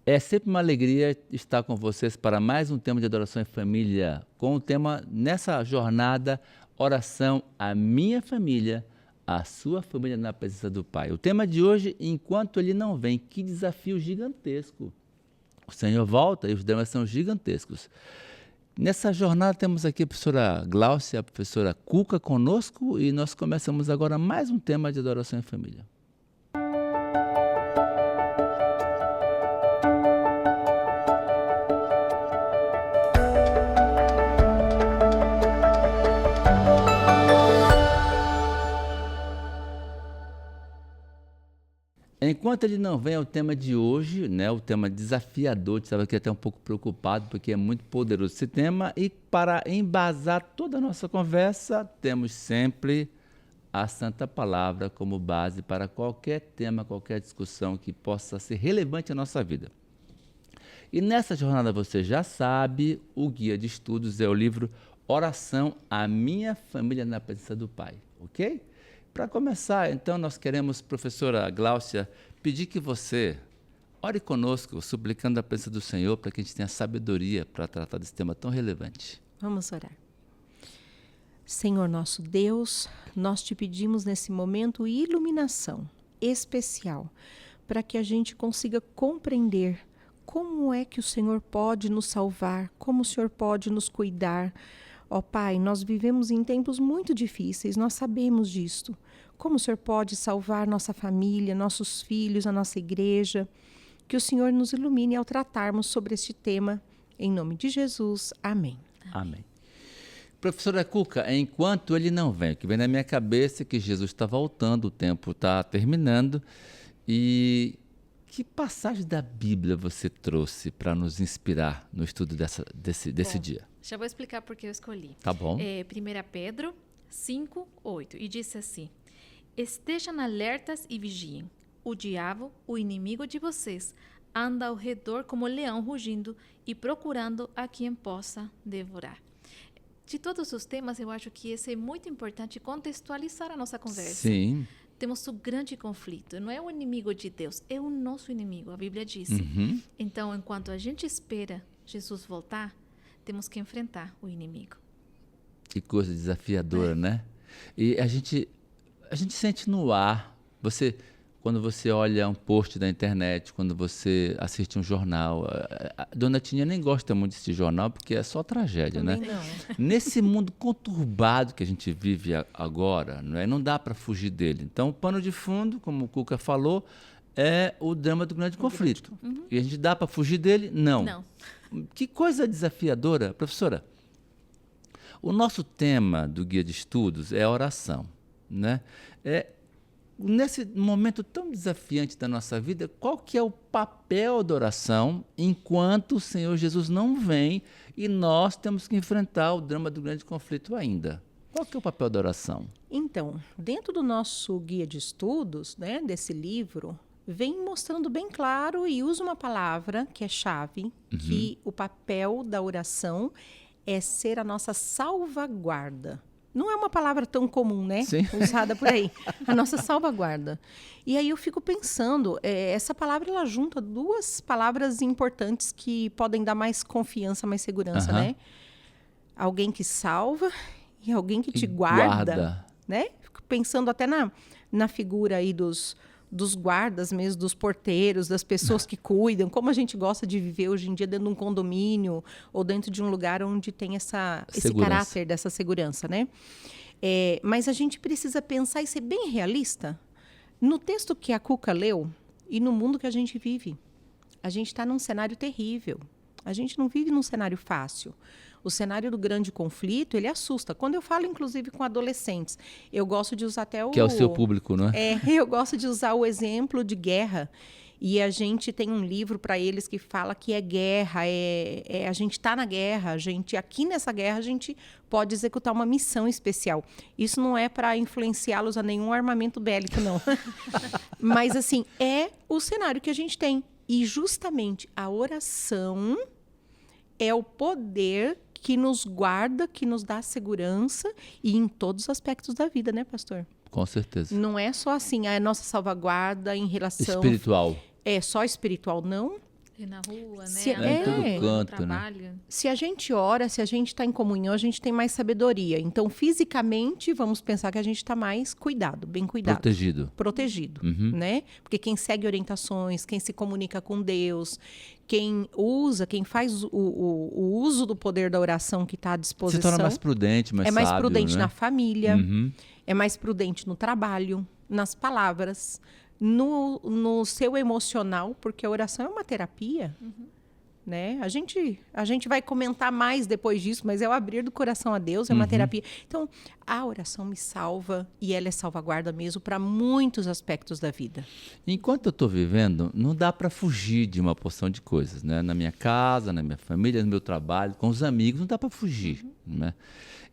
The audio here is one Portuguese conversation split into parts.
É sempre uma alegria estar com vocês para mais um tema de adoração em família, com o tema nessa jornada, oração à minha família, à sua família na presença do Pai. O tema de hoje, enquanto ele não vem, que desafio gigantesco. O Senhor volta e os dramas são gigantescos. Nessa jornada temos aqui a professora Gláucia, a professora Cuca conosco e nós começamos agora mais um tema de adoração em família. Enquanto ele não vem ao tema de hoje, né, o tema desafiador, estava aqui até um pouco preocupado, porque é muito poderoso esse tema, e para embasar toda a nossa conversa, temos sempre a Santa Palavra como base para qualquer tema, qualquer discussão que possa ser relevante à nossa vida. E nessa jornada você já sabe, o guia de estudos é o livro Oração à Minha Família na Presença do Pai, ok? Para começar, então, nós queremos, professora Gláucia, pedir que você ore conosco, suplicando a presença do Senhor, para que a gente tenha sabedoria para tratar desse tema tão relevante. Vamos orar. Senhor nosso Deus, nós te pedimos nesse momento iluminação especial, para que a gente consiga compreender como é que o Senhor pode nos salvar, como o Senhor pode nos cuidar. Ó Pai, nós vivemos em tempos muito difíceis, nós sabemos disto. Como o Senhor pode salvar nossa família, nossos filhos, a nossa igreja? Que o Senhor nos ilumine ao tratarmos sobre este tema. Em nome de Jesus, amém. Amém. Professora Cuca, enquanto ele não vem, o que vem na minha cabeça é que Jesus está voltando, o tempo está terminando. E que passagem da Bíblia você trouxe para nos inspirar no estudo desse dia? Já vou explicar por que eu escolhi. Tá bom. 1 Pedro 5:8, e disse assim: estejam alertas e vigiem. O diabo, o inimigo de vocês, anda ao redor como leão rugindo e procurando a quem possa devorar. De todos os temas, eu acho que esse é muito importante contextualizar a nossa conversa. Sim. Temos um grande conflito. Não é o inimigo de Deus, é o nosso inimigo, a Bíblia diz. Então, enquanto a gente espera Jesus voltar, temos que enfrentar o inimigo. Que coisa desafiadora, né? E a gente sente no ar, quando você olha um post da internet, quando você assiste um jornal, a Dona Tinha nem gosta muito desse jornal, porque é só tragédia, Também né? não. Nesse mundo conturbado que a gente vive agora, não dá para fugir dele. Então, o pano de fundo, como o Cuca falou, é o drama do grande conflito. E a gente dá para fugir dele? Não. Que coisa desafiadora. Professora, o nosso tema do guia de estudos é a oração, né? Nesse momento tão desafiante da nossa vida, qual que é o papel da oração enquanto o Senhor Jesus não vem e nós temos que enfrentar o drama do grande conflito ainda? Qual que é o papel da oração? Então, dentro do nosso guia de estudos, né, desse livro, vem mostrando bem claro e usa uma palavra que é chave, que o papel da oração é ser a nossa salvaguarda. Não é uma palavra tão comum, né? Sim. Usada por aí. A nossa salvaguarda. E aí eu fico pensando, essa palavra ela junta duas palavras importantes que podem dar mais confiança, mais segurança, né? Alguém que salva e alguém que te guarda, né? Fico pensando até na figura aí dos guardas mesmo, dos porteiros, das pessoas que cuidam, como a gente gosta de viver hoje em dia dentro de um condomínio ou dentro de um lugar onde tem esse caráter dessa segurança, né? Mas a gente precisa pensar e ser bem realista. No texto que a Cuca leu e no mundo que a gente vive, a gente está num cenário terrível. A gente não vive num cenário fácil. O cenário do grande conflito, ele assusta. Quando eu falo, inclusive, com adolescentes, eu gosto de usar até Que é o seu público, não é? Eu gosto de usar o exemplo de guerra. E a gente tem um livro para eles que fala que é guerra, a gente está na guerra, aqui nessa guerra a gente pode executar uma missão especial. Isso não é para influenciá-los a nenhum armamento bélico, não. Mas, assim, é o cenário que a gente tem. E, justamente, a oração é o poder que nos guarda, que nos dá segurança e em todos os aspectos da vida, né, pastor? Com certeza. Não é só assim, a nossa salvaguarda em relação... Espiritual. É só espiritual, não. E na rua, Se- né? em todo Andando, canto, no né? trabalho. Se a gente ora, se a gente está em comunhão, a gente tem mais sabedoria. Então, fisicamente, vamos pensar que a gente está mais bem cuidado. Protegido, Uhum. né? Porque quem segue orientações, quem se comunica com Deus, quem faz o uso do poder da oração que está à Se disposição, torna mais prudente, mais é mais sábio, prudente né? na família, Uhum. é mais prudente no trabalho, nas palavras, no seu emocional, porque a oração é uma terapia. Né? A gente vai comentar mais depois disso, mas é o abrir do coração a Deus, é uma terapia. Então, a oração me salva e ela é salvaguarda mesmo para muitos aspectos da vida. Enquanto eu estou vivendo, não dá para fugir de uma porção de coisas, né? Na minha casa, na minha família, no meu trabalho, com os amigos, não dá para fugir, né?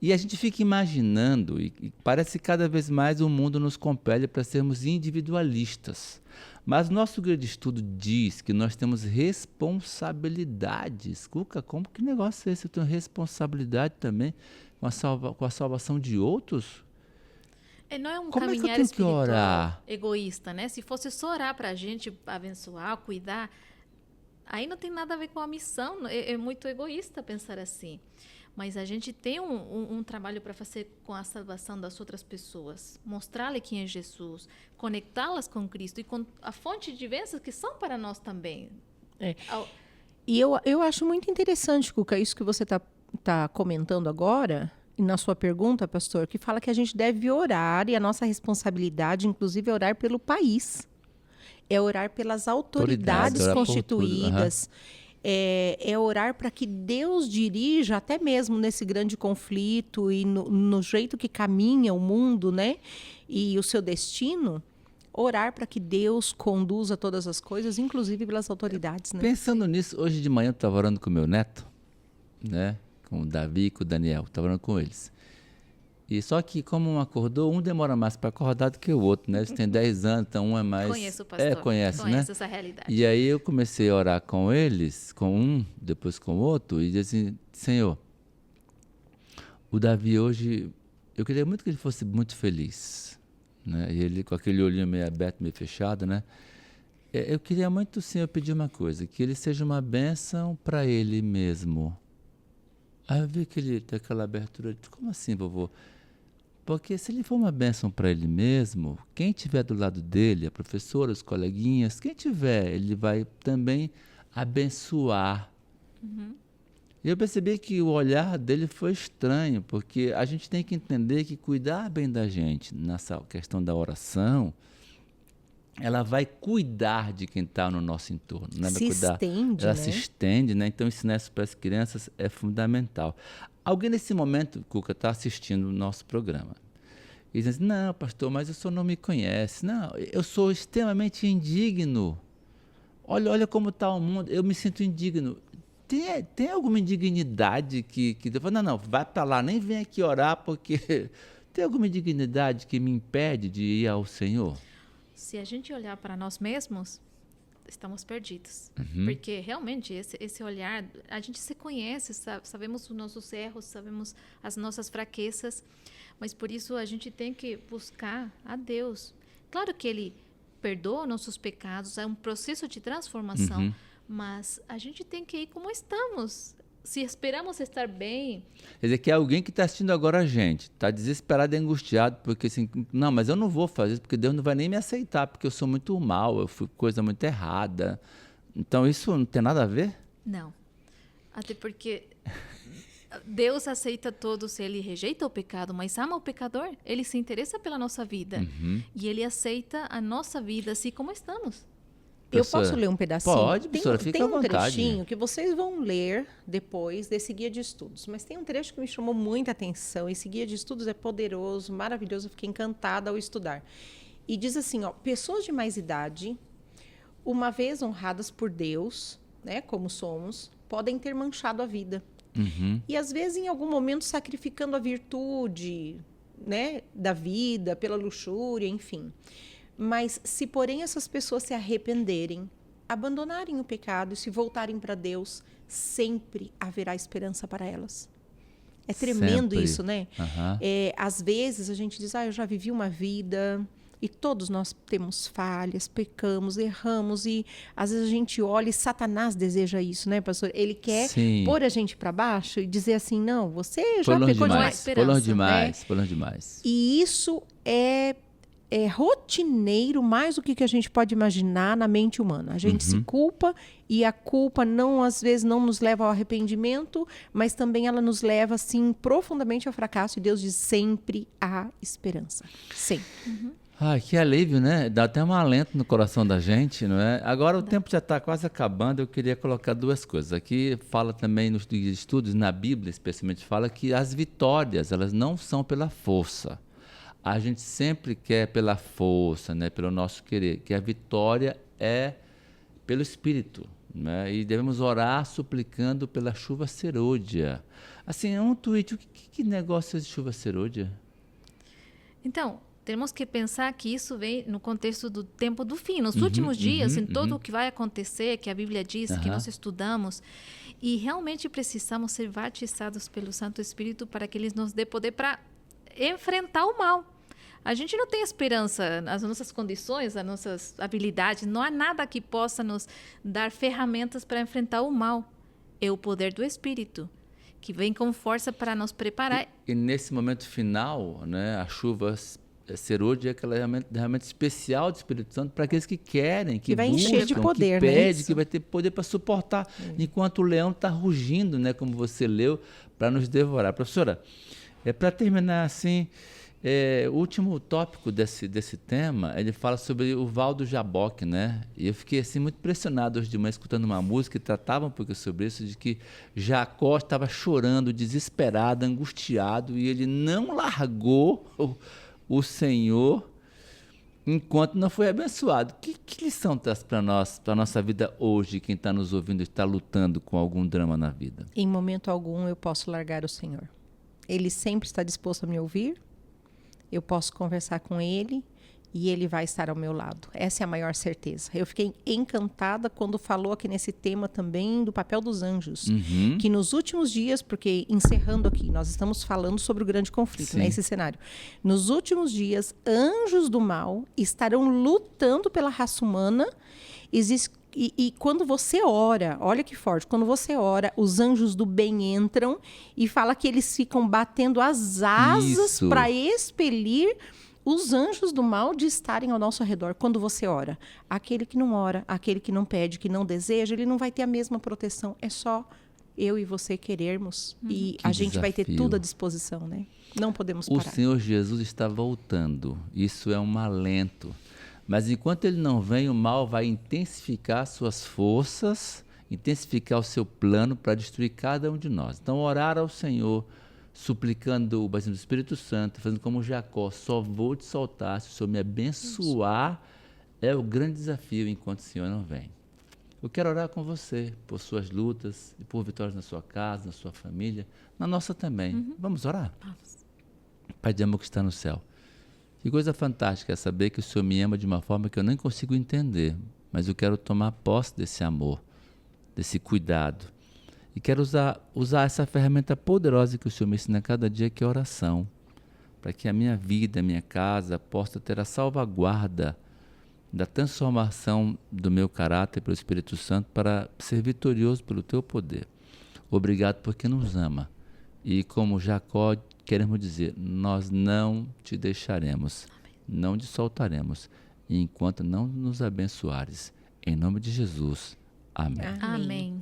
E a gente fica imaginando, e parece que cada vez mais o mundo nos compele para sermos individualistas. Mas o nosso grande estudo diz que nós temos responsabilidades. Cuca, como que negócio é esse? Eu tenho responsabilidade também com a salvação de outros? Não é um Como é que eu caminhar tenho que espiritual orar? egoísta, né? Se fosse só orar para a gente abençoar, cuidar, aí não tem nada a ver com a missão. É muito egoísta pensar assim. Mas a gente tem um trabalho para fazer com a salvação das outras pessoas. Mostrar-lhe quem é Jesus. Conectá-las com Cristo e com a fonte de bênçãos que são para nós também. É. E eu acho muito interessante, Cuca, isso que você tá comentando agora, e na sua pergunta, pastor, que fala que a gente deve orar, e a nossa responsabilidade, inclusive, é orar pelo país. É orar pelas autoridades orar por tudo, constituídas. É orar para que Deus dirija, até mesmo nesse grande conflito e no jeito que caminha o mundo, né? E o seu destino, orar para que Deus conduza todas as coisas, inclusive pelas autoridades, né? Pensando nisso, hoje de manhã eu estava orando com meu neto, né? Com o Davi e com o Daniel, estava orando com eles. E só que como um acordou, um demora mais para acordar do que o outro, né? Eles têm 10 anos, então um é mais... Conheço o pastor. Conhece, né? Essa realidade. E aí eu comecei a orar com eles, com um, depois com o outro, e disse assim, Senhor, o Davi hoje, eu queria muito que ele fosse muito feliz, né? E ele com aquele olhinho meio aberto, meio fechado, né? Eu queria muito, Senhor, pedir uma coisa, que ele seja uma bênção para ele mesmo. Aí eu vi que ele tem aquela abertura, como assim, vovô? Porque se ele for uma bênção para ele mesmo, quem estiver do lado dele, a professora, os coleguinhas, quem tiver, ele vai também abençoar. E eu percebi que o olhar dele foi estranho, porque a gente tem que entender que cuidar bem da gente nessa questão da oração, ela vai cuidar de quem está no nosso entorno. Né? Se estende, ela né? se estende, né? Então ensinar isso para as crianças é fundamental. Alguém nesse momento, Cuca, está assistindo o nosso programa e diz assim, não, pastor, mas o senhor não me conhece. Não, eu sou extremamente indigno. Olha como está o mundo, eu me sinto indigno. Tem alguma indignidade que não, vai para lá, nem vem aqui orar, porque tem alguma indignidade que me impede de ir ao Senhor? Se a gente olhar para nós mesmos, estamos perdidos. Porque realmente esse olhar, a gente se conhece, sabemos os nossos erros, sabemos as nossas fraquezas, mas por isso a gente tem que buscar a Deus. Claro que Ele perdoa nossos pecados, é um processo de transformação, mas a gente tem que ir como estamos. Se esperamos estar bem... Quer dizer, que é alguém que está assistindo agora a gente, está desesperado e angustiado, porque assim, não, mas eu não vou fazer isso, porque Deus não vai nem me aceitar, porque eu sou muito mal, eu fui coisa muito errada. Então, isso não tem nada a ver? Não. Até porque Deus aceita todos, Ele rejeita o pecado, mas ama o pecador. Ele se interessa pela nossa vida. E Ele aceita a nossa vida assim como estamos. Eu Professora, posso ler um pedacinho? Pode, professora, fica tem à um vontade. trechinho que vocês vão ler depois desse guia de estudos. Mas tem um trecho que me chamou muita atenção. Esse guia de estudos é poderoso, maravilhoso. Eu fiquei encantada ao estudar. E diz assim, ó, pessoas de mais idade, uma vez honradas por Deus, né, como somos, podem ter manchado a vida. E às vezes, em algum momento, sacrificando a virtude, né, da vida, pela luxúria, enfim. Mas se, porém, essas pessoas se arrependerem, abandonarem o pecado e se voltarem para Deus, sempre haverá esperança para elas. É tremendo Sempre. isso, né? Às vezes a gente diz, eu já vivi uma vida, E todos nós temos falhas, pecamos, erramos e às vezes a gente olha e Satanás deseja isso, né, pastor? Ele quer Sim. pôr a gente para baixo e dizer assim, não, você já Foi longe pecou demais, demais. foi longe demais, né? foi longe demais. E isso é rotineiro, mais do que a gente pode imaginar na mente humana. A gente se culpa e a culpa não, às vezes, não nos leva ao arrependimento, mas também ela nos leva, assim, profundamente ao fracasso. E Deus diz, sempre há esperança. Sempre. Ai, que alívio, né? Dá até um alento no coração da gente, não é? Agora o tempo já está quase acabando, eu queria colocar duas coisas. Aqui fala também nos estudos, na Bíblia especialmente, fala que as vitórias, elas não são pela força. A gente sempre quer pela força, né? Pelo nosso querer, que a vitória é pelo Espírito, né? E devemos orar suplicando pela chuva serôdia. Assim, um tweet, que negócio é de chuva serôdia? Então, temos que pensar que isso vem no contexto do tempo do fim, nos últimos dias, em tudo o que vai acontecer, que a Bíblia diz, que nós estudamos, e realmente precisamos ser batizados pelo Santo Espírito para que Ele nos dê poder para enfrentar o mal. A gente não tem esperança nas nossas condições, nas nossas habilidades, não há nada que possa nos dar ferramentas para enfrentar o mal. É o poder do Espírito, que vem com força para nos preparar. E nesse momento final, né, a chuva serôdia é aquela realmente especial do Espírito Santo para aqueles que querem, que vai buscam, encher de poder, que né? pede, que vai ter poder para suportar, enquanto o leão está rugindo, né, como você leu, para nos devorar. Professora, para terminar assim, o último tópico desse tema, ele fala sobre o Val do Jaboque, né? E eu fiquei assim muito impressionado hoje de manhã escutando uma música que tratava um pouco sobre isso, de que Jacó estava chorando, desesperado, angustiado, e ele não largou o Senhor enquanto não foi abençoado. Que lição traz para nós, para a nossa vida hoje, quem está nos ouvindo está lutando com algum drama na vida? Em momento algum eu posso largar o Senhor. Ele sempre está disposto a me ouvir, eu posso conversar com Ele e Ele vai estar ao meu lado. Essa é a maior certeza. Eu fiquei encantada quando falou aqui nesse tema também do papel dos anjos. Que nos últimos dias, porque encerrando aqui, nós estamos falando sobre o grande conflito, né, esse cenário. Nos últimos dias, anjos do mal estarão lutando pela raça humana. E quando você ora, olha que forte, quando você ora, os anjos do bem entram e fala que eles ficam batendo as asas para expelir os anjos do mal de estarem ao nosso redor. Quando você ora, aquele que não ora, aquele que não pede, que não deseja, ele não vai ter a mesma proteção. É só eu e você querermos e a gente vai ter tudo à disposição, né? Não podemos parar. O Senhor Jesus está voltando. Isso é um alento. Mas enquanto ele não vem, o mal vai intensificar suas forças, intensificar o seu plano para destruir cada um de nós. Então, orar ao Senhor, suplicando o batismo do Espírito Santo, fazendo como Jacó, só vou te soltar se o Senhor me abençoar, é o grande desafio enquanto o Senhor não vem. Eu quero orar com você por suas lutas e por vitórias na sua casa, na sua família, na nossa também. Vamos orar? Pai de amor que está no céu. Que coisa fantástica é saber que o Senhor me ama de uma forma que eu nem consigo entender, mas eu quero tomar posse desse amor, desse cuidado. E quero usar essa ferramenta poderosa que o Senhor me ensina cada dia, que é a oração, para que a minha vida, a minha casa, possa ter a salvaguarda da transformação do meu caráter pelo Espírito Santo para ser vitorioso pelo Teu poder. Obrigado porque nos ama. E como Jacó, queremos dizer, nós não te deixaremos, não te soltaremos, enquanto não nos abençoares. Em nome de Jesus. Amém. Amém.